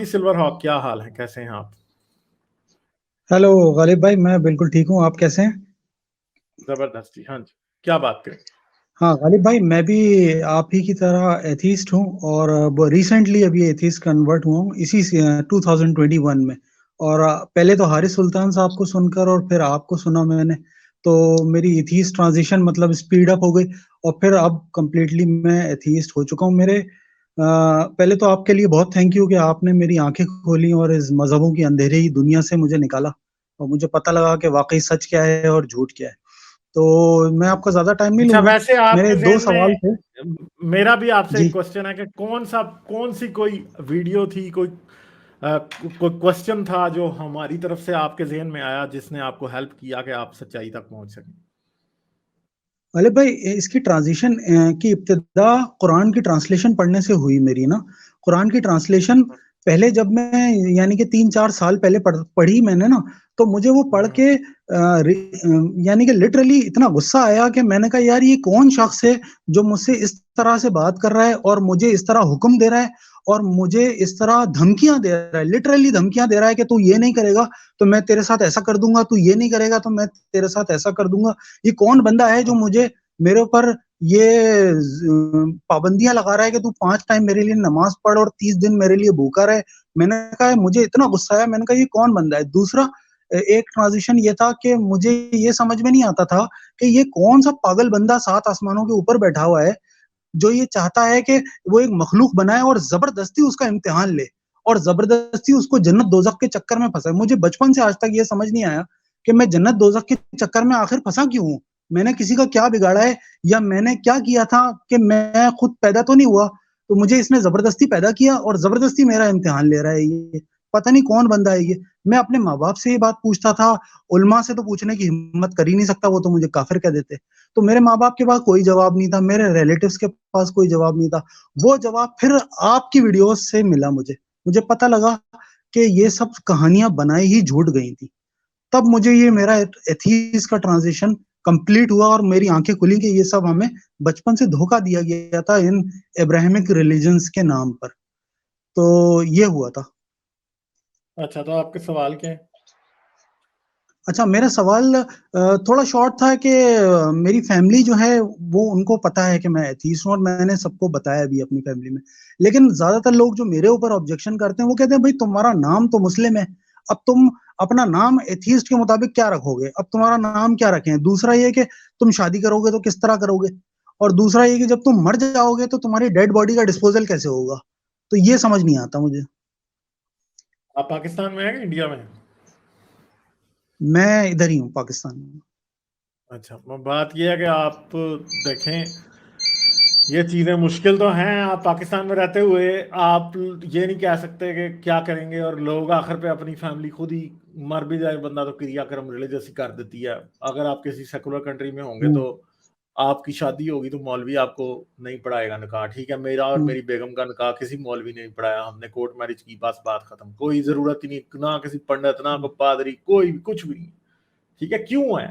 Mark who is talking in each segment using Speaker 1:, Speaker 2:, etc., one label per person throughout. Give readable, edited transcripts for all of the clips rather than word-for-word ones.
Speaker 1: G silver hoc, क्या हाल है, कैसे हैं आप?
Speaker 2: हेलो गालिब भाई, मैं बिल्कुल ठीक हूँ। आप कैसे हैं?
Speaker 1: जबरदस्त जी। हाँ जी, क्या बात करें?
Speaker 2: हाँ गालिब भाई, मैं भी आप ही की तरह एथीस्ट हूँ और रिसेंटली अभी एथीस्ट कन्वर्ट हुआ हूँ इसी 2021 में। और पहले तो हारिस सुल्तान साहब को सुनकर और फिर आपको सुना मैंने, तो मेरी एथीस्ट ट्रांजिशन मतलब स्पीड अप हो गई। और फिर अब कंप्लीटली मैं एथीस्ट हो चुका हूँ। पहले तो आपके लिए बहुत थैंक यू कि आपने मेरी आंखें खोली और इस मजहबों की अंधेरी दुनिया से मुझे निकाला और मुझे पता लगा कि वाकई सच क्या है और झूठ क्या है। तो मैं आपका ज्यादा टाइम नहीं
Speaker 1: अच्छा,
Speaker 2: लूंगा।
Speaker 1: वैसे
Speaker 2: मेरे
Speaker 1: आपके
Speaker 2: दो
Speaker 1: जहन
Speaker 2: सवाल
Speaker 1: में
Speaker 2: थे।
Speaker 1: मेरा भी आपसे
Speaker 2: जी।
Speaker 1: एक क्वेश्चन है कि कौन सी कोई वीडियो थी, कोई क्वेश्चन था जो हमारी तरफ से आपके जहन में आया जिसने आपको हेल्प किया कि आप सच्चाई तक पहुंच सकें?
Speaker 2: अले भाई, इसकी ट्रांजिशन की इब्तिदा कुरान की ट्रांसलेशन पढ़ने से हुई मेरी ना। कुरान की ट्रांसलेशन पहले जब मैं यानी कि 3-4 साल पहले पढ़ी मैंने ना, तो मुझे वो पढ़ के यानी कि लिटरली इतना गुस्सा आया कि मैंने कहा यार ये कौन शख्स है जो मुझसे इस तरह से बात कर रहा है और मुझे इस तरह हुक्म दे रहा है और मुझे इस तरह धमकियां दे रहा है, लिटरली धमकियां दे रहा है कि तू ये नहीं करेगा तो मैं तेरे साथ ऐसा कर दूंगा, तू ये नहीं करेगा तो मैं तेरे साथ ऐसा कर दूंगा। ये कौन बंदा है जो मुझे मेरे ऊपर ये पाबंदियां लगा रहा है कि तू 5 टाइम मेरे लिए नमाज पढ़ और 30 दिन मेरे लिए भूखा रहे। मैंने कहा मुझे इतना गुस्सा आया, मैंने कहा ये कौन बंदा है। दूसरा एक ट्रांजिशन ये था कि मुझे ये समझ में नहीं आता था कि ये कौन सा पागल बंदा 7 आसमानों के ऊपर बैठा हुआ है जो ये चाहता है कि वो एक मखलूक बनाए और जबरदस्ती उसका इम्तिहान ले और जबरदस्ती उसको जन्नत दोजख के चक्कर में फंसाए। मुझे बचपन से आज तक ये समझ नहीं आया कि मैं जन्नत दोजख के चक्कर में आखिर फंसा क्यों हूं। मैंने किसी का क्या बिगाड़ा है या मैंने क्या किया था कि मैं खुद पैदा तो नहीं हुआ, तो मुझे इसने जबरदस्ती पैदा किया और जबरदस्ती मेरा इम्तिहान ले रहा है। ये पता नहीं कौन बंदा है ये। मैं अपने माँ बाप से ये बात पूछता था, उल्मा से तो पूछने की हिम्मत कर ही नहीं सकता, वो तो मुझे काफिर कह देते। तो मेरे माँ बाप के पास कोई जवाब नहीं था, मेरे रिलेटिव्स के पास कोई जवाब नहीं था। वो जवाब फिर आपकी वीडियोस से मिला मुझे। मुझे पता लगा कि ये सब कहानियां बनाई ही झूठ गई थी। तब मुझे ये मेरा एथीज का ट्रांजिशन कंप्लीट हुआ और मेरी आंखें खुली कि ये सब हमें बचपन से धोखा दिया गया था इन एब्राहमिक रिलीजन्स के नाम पर। तो ये हुआ था।
Speaker 1: अच्छा, तो आपके सवाल क्या है?
Speaker 2: अच्छा, मेरा सवाल थोड़ा शॉर्ट था कि मेरी फैमिली जो है वो उनको पता है कि मैं एथीस्ट हूँ और मैंने सबको बताया भी अपनी फैमिली में। लेकिन ज्यादातर लोग जो मेरे ऊपर ऑब्जेक्शन करते हैं वो कहते हैं भाई तुम्हारा नाम तो मुस्लिम है, अब तुम अपना नाम एथीस्ट के मुताबिक क्या रखोगे, अब तुम्हारा नाम क्या रखें। दूसरा ये कि तुम शादी करोगे तो किस तरह करोगे, और दूसरा ये कि जब तुम मर जाओगे तो तुम्हारी डेड बॉडी का डिस्पोजल कैसे होगा। तो ये समझ नहीं आता मुझे।
Speaker 1: आप पाकिस्तान में हैं कि इंडिया में हैं?
Speaker 2: मैं इधर ही हूँ, पाकिस्तान में।
Speaker 1: अच्छा, बात यह है कि आप देखें, ये चीज़ें मुश्किल तो हैं। आप पाकिस्तान में रहते हुए आप ये नहीं कह सकते कि क्या करेंगे, और लोग आखिर पे अपनी फैमिली खुद ही, मर भी जाए बंदा तो क्रियाक्रम रिलीजियस ही कर देती है। अगर आप किसी सेकुलर कंट्री में होंगे तो
Speaker 2: हम्म।
Speaker 1: आपकी शादी होगी तो मौलवी आपको नहीं पढ़ाएगा निकाह, ठीक है। मेरा और
Speaker 2: हम्म।
Speaker 1: मेरी बेगम का निकाह किसी मौलवी ने नहीं पढ़ाया, हमने कोर्ट मैरिज की, बस बात खत्म। कोई जरूरत ही नहीं, ना किसी पंडित, ना कोई पादरी, कोई कुछ भी नहीं। ठीक है, क्यों है?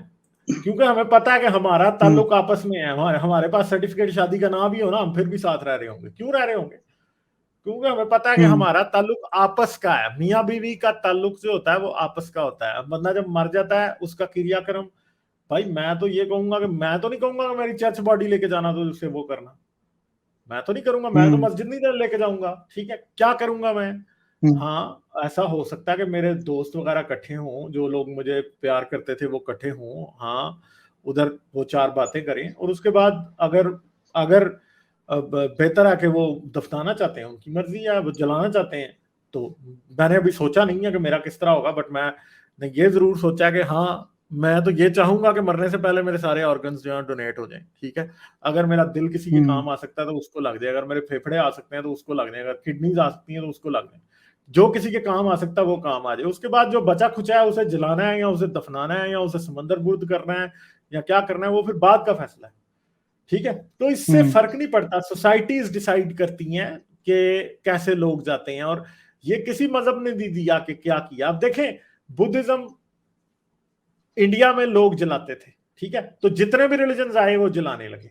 Speaker 1: क्योंकि हमें पता है कि हमारा
Speaker 2: हम्म।
Speaker 1: ताल्लुक आपस में है। हमारे पास सर्टिफिकेट शादी का ना भी हो ना, हम फिर भी साथ रह रहे होंगे। क्यों रह रहे होंगे? क्योंकि हमें पता है कि
Speaker 2: हम्म।
Speaker 1: हमारा ताल्लुक आपस का है। मियाँ बीवी का ताल्लुक जो होता है वो आपस का होता है। अब बंदा जब मर जाता है, उसका क्रियाक्रम, भाई मैं तो ये कहूंगा कि मैं तो नहीं कहूंगा कि मेरी चर्च बॉडी लेके जाना तो उससे वो करना, मैं तो नहीं करूंगा। मैं तो
Speaker 2: हम्म।
Speaker 1: मस्जिद नहीं लेके जाऊंगा, ठीक है। क्या करूंगा मैं?
Speaker 2: हम्म।
Speaker 1: हाँ, ऐसा हो सकता है कि मेरे दोस्त वगैरह इकट्ठे हों, जो लोग मुझे प्यार करते थे वो इकट्ठे हों, हाँ, उधर वो चार बातें करें, और उसके बाद अगर अगर बेहतर है कि वो दफनाना चाहते हैं, उनकी मर्जी है, वो जलाना चाहते हैं। तो मैंने अभी सोचा नहीं है कि मेरा किस तरह होगा, बट मैंने ये जरूर सोचा है कि हाँ, मैं तो ये चाहूंगा कि मरने से पहले मेरे सारे ऑर्गन्स जो है डोनेट हो जाएं, ठीक है। अगर मेरा दिल किसी के
Speaker 2: हम्म।
Speaker 1: काम आ सकता है तो उसको लग जाए, अगर मेरे फेफड़े आ सकते हैं तो उसको लग जाए, अगर किडनीज आ सकती हैं तो उसको लग जाए। जो किसी के काम आ सकता है वो काम आ जाए। उसके बाद जो बचा खुचा है उसे जलाना है या उसे दफनाना है या उसे समंदर बुर्द करना है या क्या करना है, वो फिर बाद का फैसला है, ठीक है। तो इससे
Speaker 2: हम्म।
Speaker 1: फर्क नहीं पड़ता, सोसाइटीज डिसाइड करती हैं कि कैसे लोग जाते हैं। और ये किसी मजहब ने नहीं दिया कि क्या किया। अब देखें, बुद्धिज्म इंडिया में लोग जलाते थे, ठीक है, तो जितने भी रिलीजन आए वो जलाने लगे।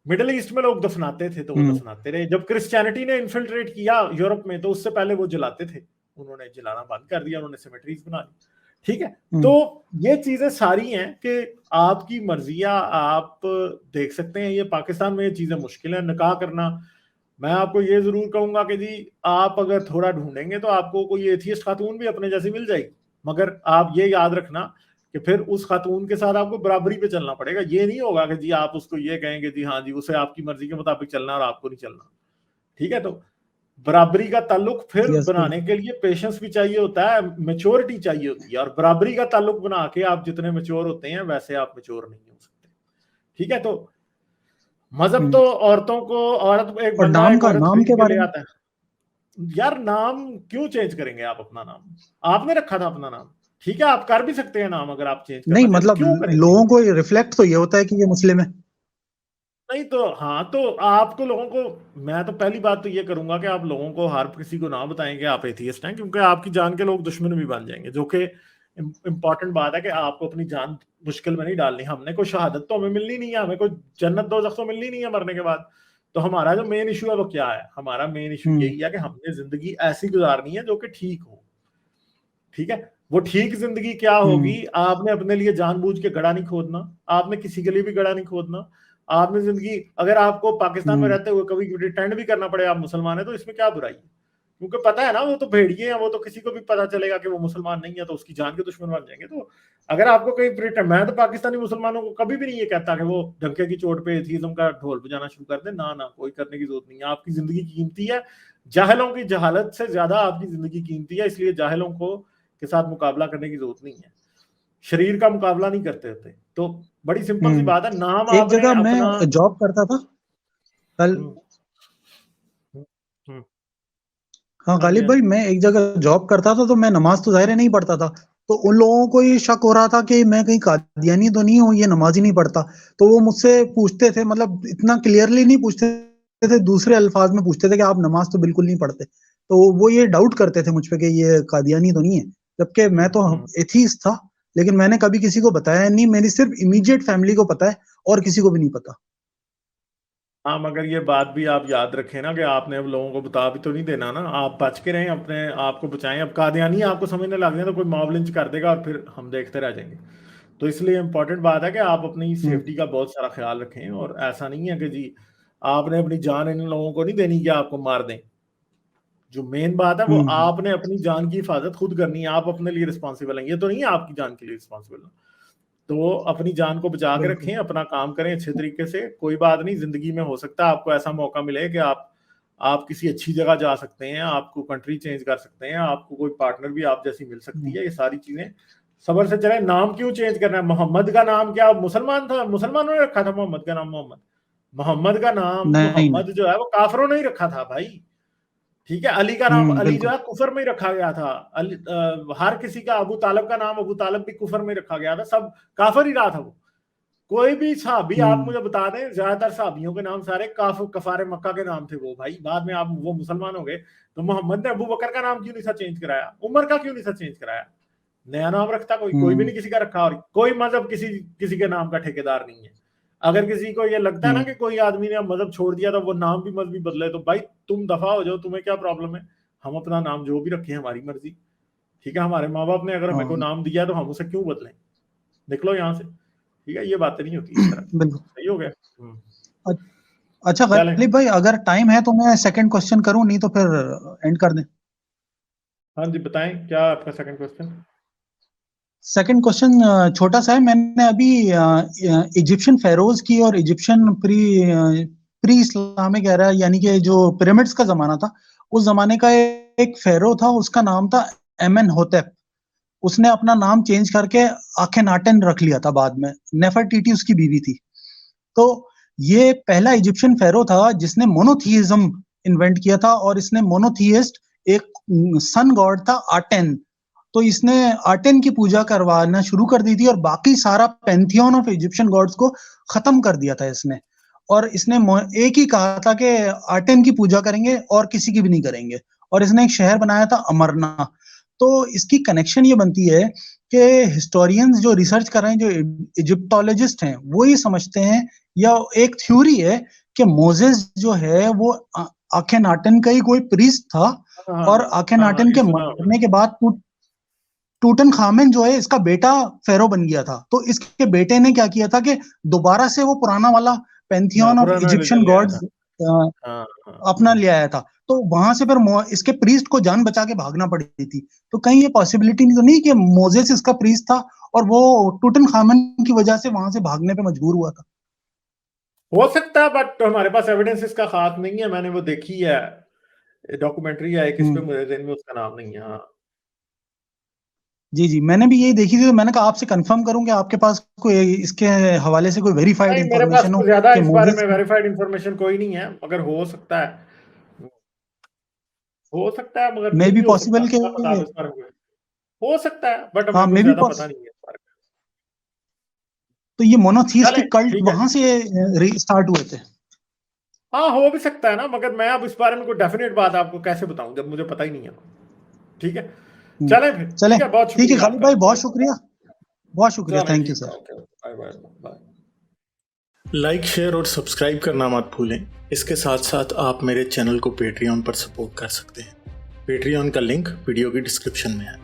Speaker 1: मिडिल ईस्ट में लोग दफनाते थे तो वो दफनाते रहे। जब क्रिश्चियनिटी ने इन्फिल्ट्रेट किया यूरोप में, तो उससे पहले वो जलाते थे, उन्होंने जलाना बंद कर दिया, उन्होंने सेमेट्रीज बना ली। ठीक है, तो ये चीजें सारी हैं कि आपकी मर्जी, आप देख सकते हैं। ये पाकिस्तान में ये चीजें मुश्किल है निकाह करना। मैं आपको ये जरूर कहूंगा कि जी आप अगर थोड़ा ढूंढेंगे तो आपको कोई एथियस्ट खातून भी अपने जैसी मिल जाएगी, मगर आप ये याद रखना कि फिर उस खातून के साथ आपको बराबरी पे चलना पड़ेगा। ये नहीं होगा कि जी आप उसको ये कहेंगे जी हाँ जी उसे आपकी मर्जी के मुताबिक चलना और आपको नहीं चलना। ठीक है, तो बराबरी का ताल्लुक फिर बनाने के लिए पेशेंस भी चाहिए होता है, मेच्योरिटी चाहिए होती है, और बराबरी का ताल्लुक बना के आप जितने मेच्योर होते हैं वैसे आप मेच्योर नहीं हो सकते। ठीक है, तो मजहब तो औरतों को, औरत एक बंदा एक औरत खरीद के ले आता है। यार नाम क्यों चेंज करेंगे आप अपना नाम? आपने रखा था अपना नाम, ठीक है, आप कर भी सकते हैं नाम अगर आप चेंज करना
Speaker 2: नहीं, मतलब लोगों को रिफ्लेक्ट तो ये होता है कि ये मुस्लिम है।
Speaker 1: नहीं तो हाँ, तो आपको लोगों को, मैं तो पहली बात तो ये करूंगा कि आप लोगों को हर किसी को ना बताएं कि आप एथियस्ट हैं, क्योंकि आपकी जान के लोग दुश्मन भी बन जाएंगे, जो कि इंपॉर्टेंट बात है कि आपको अपनी जान मुश्किल में नहीं डालनी। हमने कोई शहादत तो हमें मिलनी नहीं है, हमें कोई जन्नत दोज़ख तो मिलनी नहीं है मरने के बाद। तो हमारा जो मेन इशू है वो क्या है? हमारा मेन इशू यही है कि हमने जिंदगी ऐसी गुजारनी है जो कि ठीक हो। ठीक है, वो ठीक जिंदगी क्या होगी? आपने अपने लिए जानबूझ के गड़ा नहीं खोदना, आपने किसी के लिए भी गड़ा नहीं खोदना। आपने जिंदगी, अगर आपको पाकिस्तान में रहते हुए कभी रिटर्न भी करना पड़े, आप मुसलमान है, तो इसमें क्या बुराई है? क्योंकि पता है ना वो तो भेड़िए हैं, वो तो किसी को भी पता चलेगा कि वो मुसलमान नहीं है तो उसकी जान के दुश्मन बन जाएंगे। तो अगर आपको कहीं रिटर्न, मैं तो पाकिस्तानी मुसलमानों को कभी भी नहीं ये कहता कि वो डंके की चोट पे एथीज्म का ढोल बजाना शुरू कर दे, ना ना, कोई करने की जरूरत नहीं है। आपकी जिंदगी कीमती है, जाहिलों की जहालत से ज्यादा आपकी जिंदगी कीमती है, इसलिए जाहिलों को के साथ मुकाबला करने की जरूरत नहीं है, शरीर का मुकाबला नहीं करते होते। तो बड़ी सिंपल सी बात है, नाम
Speaker 2: एक
Speaker 1: आपने
Speaker 2: जगह
Speaker 1: अपना,
Speaker 2: मैं जॉब करता था कल। हाँ गालिब भाई, मैं एक जगह जॉब करता था तो मैं नमाज तो जाहिर है नहीं पढ़ता था, तो उन लोगों को ये शक हो रहा था कि मैं कहीं कादियानी तो नहीं हूँ, ये नमाज ही नहीं पढ़ता। तो वो मुझसे पूछते थे, मतलब इतना क्लियरली नहीं पूछते थे, दूसरे अल्फाज में पूछते थे कि आप नमाज तो बिल्कुल नहीं पढ़ते। तो वो ये डाउट करते थे मुझ पे कि ये कादियानी तो नहीं है, जबकि मैं तो एथीस्ट था। लेकिन मैंने कभी किसी को बताया नहीं, मेरी सिर्फ इमीडिएट फैमिली को पता है और किसी को भी नहीं पता।
Speaker 1: हाँ, मगर ये बात भी आप याद रखें ना कि आपने अब लोगों को बता भी तो नहीं देना ना, आप बच के रहें, अपने आप को बचाएं। अब कादियानी आपको समझने लग जाए तो कोई मॉब लिंच कर देगा और फिर हम देखते रह जाएंगे। तो इसलिए इम्पोर्टेंट बात है कि आप अपनी सेफ्टी का बहुत सारा ख्याल रखें, और ऐसा नहीं है कि जी आपने अपनी जान इन लोगों को नहीं देनी कि आपको मार दें। जो मेन बात है वो आपने अपनी जान की हिफाजत खुद करनी है, आप अपने लिए रिस्पॉन्सिबल हैं, ये तो नहीं है आपकी जान के लिए रिस्पॉन्सिबल। तो अपनी जान को बचा के रखें, अपना काम करें अच्छे तरीके से। कोई बात नहीं, जिंदगी में हो सकता है आपको ऐसा मौका मिले कि आप किसी अच्छी जगह जा सकते हैं, आपको कंट्री चेंज कर सकते हैं, आपको कोई पार्टनर भी आप जैसी मिल सकती है। ये सारी चीजें सबर से चले। नाम क्यों चेंज करना है? मोहम्मद का नाम क्या मुसलमान था, मुसलमानों ने रखा था मोहम्मद का नाम? मोहम्मद का नाम मोहम्मद जो है वो काफरों ने ही रखा था भाई। ठीक है, अली का नाम अली जो है कुफर में ही रखा गया था। हर किसी का, अबू तालब का नाम अबू तालब भी कुफर में रखा गया था, सब काफर ही रहा था वो। कोई भी सहाबी आप मुझे बता दें, ज्यादातर सहाबियों के नाम सारे कफारे मक्का के नाम थे वो भाई। बाद में आप वो मुसलमान हो गए, तो मोहम्मद ने अबू बकर का नाम क्यों नहीं था चेंज कराया? उमर का क्यों नहीं था चेंज कराया? नया नाम रखता कोई भी नहीं किसी का रखा। और कोई मजहब किसी के नाम का ठेकेदार नहीं है। अगर किसी को ये लगता है ना कि कोई आदमी ने मजहब छोड़ दिया तो वो नाम भी मजहबी बदले, तो भाई तुम दफा हो जाओ, तुम्हें क्या प्रॉब्लम है? हम अपना नाम जो भी रखें हमारी मर्जी। ठीक है, हमारे माँ बाप ने अगर हमें को नाम दिया तो हम उसे क्यों बदलें? निकलो यहाँ से। ठीक है, ये बातें नहीं होती इस तरह। सही हो गया।
Speaker 2: अच्छा गालिब भाई, अगर टाइम है तो मैं सेकंड क्वेश्चन करूं, नहीं तो फिर एंड कर दें।
Speaker 1: हाँ जी, बताएं क्या आपका सेकंड क्वेश्चन?
Speaker 2: सेकंड क्वेश्चन छोटा सा है। मैंने अभी इजिप्शियन फेरोज की और इजिप्शियन प्री इस्लामिक एरा, यानी कि जो पिरामिड्स का जमाना था, उस जमाने का एक फेरो था, उसका नाम था एमेनहोटेप। उसने अपना नाम चेंज करके आखेनाटेन रख लिया था बाद में। नेफरटीटी उसकी बीवी थी। तो ये पहला इजिप्शियन फेरो था जिसने मोनोथीइज्म इन्वेंट किया था, और इसने मोनोथीइस्ट, एक सन गॉड था आटेन, तो इसने आटेन की पूजा करवाना शुरू कर दी थी, और बाकी सारा पैंथियन ऑफ इजिप्शियन गॉड्स को खत्म कर दिया था इसने। और इसने एक ही कहा था कि आटेन की पूजा करेंगे और किसी की भी नहीं करेंगे, और इसने एक शहर बनाया था अमरना। तो इसकी कनेक्शन ये बनती है कि हिस्टोरियंस जो रिसर्च कर रहे हैं, जो इजिप्टोलॉजिस्ट हैं, वो ये समझते हैं, या एक थ्योरी है कि मोजेस जो है वो आखेनाटन का ही कोई प्रीस्ट था, और आखेनाटन के मरने के बाद टूटन खामेन जो है इसका बेटा फेरो बन गया था। तो इसके बेटे ने क्या किया था कि दोबारा से वो पुराना वाला पैंथियन ऑफ इजिप्शियन गॉड्स अपना ले आया था। तो वहां से फिर इसके प्रीस्ट को जान बचा के भागना पड़ी थी। तो कहीं ये पॉसिबिलिटी तो नहीं कि मोजेस इसका प्रीस्ट था और वो टूटन खामेन की वजह से वहां से भागने पे मजबूर हुआ था?
Speaker 1: हो सकता है, बट हमारे पास एविडेंस इसका खास नहीं है। मैंने वो देखी है, डॉक्यूमेंट्री है एक, इस पे मेरे ज़हन में उसका नाम नहीं है। हाँ
Speaker 2: जी जी, मैंने भी यही देखी थी, तो मैंने कहा आपसे कंफर्म करूं कि आपके पास कोई इसके हवाले से कोई वेरीफाइड इंफॉर्मेशन हो।
Speaker 1: ज्यादा इस बारे में वेरीफाइड इंफॉर्मेशन कोई नहीं है, मगर हो सकता है, मगर
Speaker 2: मे
Speaker 1: ये
Speaker 2: बी
Speaker 1: भी हो
Speaker 2: पॉसिबल के
Speaker 1: हो सकता है, बट
Speaker 2: हाँ,
Speaker 1: हमें
Speaker 2: मे बी
Speaker 1: ज्यादा पता नहीं है इस बारे में।
Speaker 2: तो ये मोनोथीस्टिक कल्ट
Speaker 1: ठीक है,
Speaker 2: वहां से स्टार्ट हुए थे?
Speaker 1: हाँ हो भी सकता है ना, मगर मैं अब इस बारे में कोई डेफिनेट बात आपको कैसे बताऊं जब मुझे पता ही नहीं है। ठीक है, चले फिर।
Speaker 2: चले,
Speaker 1: ठीक है, बहुत
Speaker 2: ठीक है
Speaker 1: शुक्रिया
Speaker 2: खालिद भाई, बहुत शुक्रिया, बहुत शुक्रिया,
Speaker 1: चलें,
Speaker 2: थैंक यू
Speaker 1: ठीक है,
Speaker 2: sir.
Speaker 1: Okay, bye bye bye. Like, share और सब्सक्राइब करना मत भूलें। इसके साथ साथ आप मेरे चैनल को पेट्रियन पर सपोर्ट कर सकते हैं। पेट्रियन का लिंक वीडियो की डिस्क्रिप्शन में है।